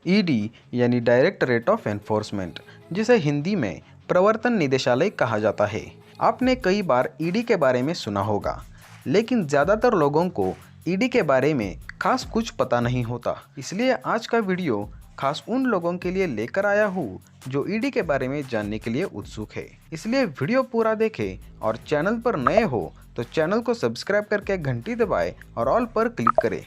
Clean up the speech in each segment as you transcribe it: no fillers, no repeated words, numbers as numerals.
ED यानी directorate of enforcement, जिसे हिंदी में प्रवर्तन निदेशालय कहा जाता है। आपने कई बार ईडी के बारे में सुना होगा, लेकिन ज़्यादातर लोगों को ईडी के बारे में खास कुछ पता नहीं होता। इसलिए आज का वीडियो खास उन लोगों के लिए लेकर आया हूँ जो ईडी के बारे में जानने के लिए उत्सुक है। इसलिए वीडियो पूरा देखें और चैनल पर नए हो तो चैनल को सब्सक्राइब करके घंटी दबाएं और ऑल पर क्लिक करें।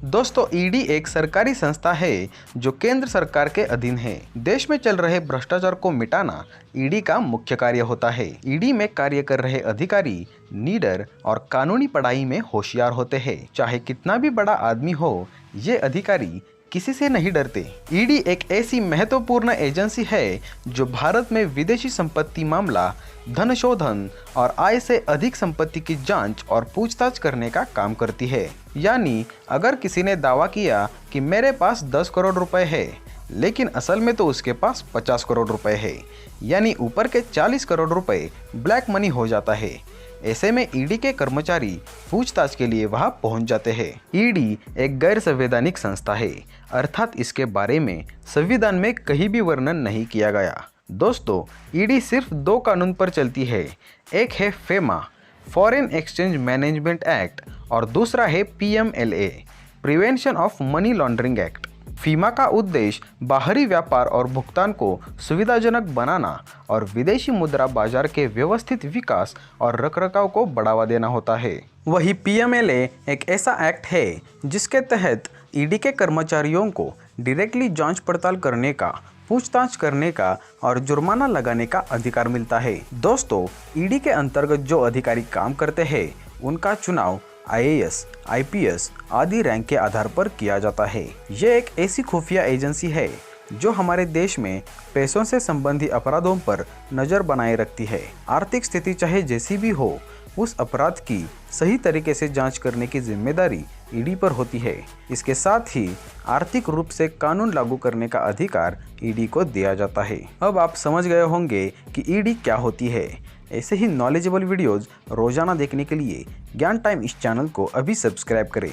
दोस्तों, ईडी एक सरकारी संस्था है जो केंद्र सरकार के अधीन है। देश में चल रहे भ्रष्टाचार को मिटाना ईडी का मुख्य कार्य होता है। ईडी में कार्य कर रहे अधिकारी निडर और कानूनी पढ़ाई में होशियार होते हैं। चाहे कितना भी बड़ा आदमी हो, ये अधिकारी किसी से नहीं डरते। ईडी एक ऐसी महत्वपूर्ण एजेंसी है जो भारत में विदेशी संपत्ति मामला, धन शोधन और आय से अधिक संपत्ति की जांच और पूछताछ करने का काम करती है। यानी अगर किसी ने दावा किया कि मेरे पास 10 करोड़ रुपए है, लेकिन असल में तो उसके पास 50 करोड़ रुपए है, यानी ऊपर के 40 करोड़ रुपए ब्लैक मनी हो जाता है। ऐसे में ईडी के कर्मचारी पूछताछ के लिए वहां पहुंच जाते हैं। ईडी एक गैर संवैधानिक संस्था है, अर्थात इसके बारे में संविधान में कहीं भी वर्णन नहीं किया गया। दोस्तों, ईडी सिर्फ 2 कानून पर चलती है। एक है FEMA, foreign exchange management act, और दूसरा है PMLA, prevention of money laundering act. FEMA का उद्देश्य बाहरी व्यापार और भुगतान को सुविधाजनक बनाना और विदेशी मुद्रा बाजार के व्यवस्थित विकास और रखरखाव को बढ़ावा देना होता है। वही पीएमएलए एक ऐसा एक्ट है जिसके तहत ईडी के कर्मचारियों को डायरेक्टली जांच पड़ताल करने का, पूछताछ करने का और जुर्माना लगाने का अधिकार मिलता है। दोस्तों, ईडी के अंतर्गत जो अधिकारी काम करते हैं उनका चुनाव आईएएस, आईपीएस आदि रैंक के आधार पर किया जाता है। ये एक ऐसी खुफिया एजेंसी है जो हमारे देश में पैसों से संबंधित अपराधों पर नज़र बनाए रखती है। आर्थिक स्थिति चाहे जैसी भी हो, उस अपराध की सही तरीके से जांच करने की जिम्मेदारी ईडी पर होती है। इसके साथ ही आर्थिक रूप से कानून लागू करने का अधिकार ईडी को दिया जाता है। अब आप समझ गए होंगे कि ईडी क्या होती है। ऐसे ही नॉलेजेबल वीडियोज़ रोजाना देखने के लिए ज्ञान टाइम इस चैनल को अभी सब्सक्राइब करें।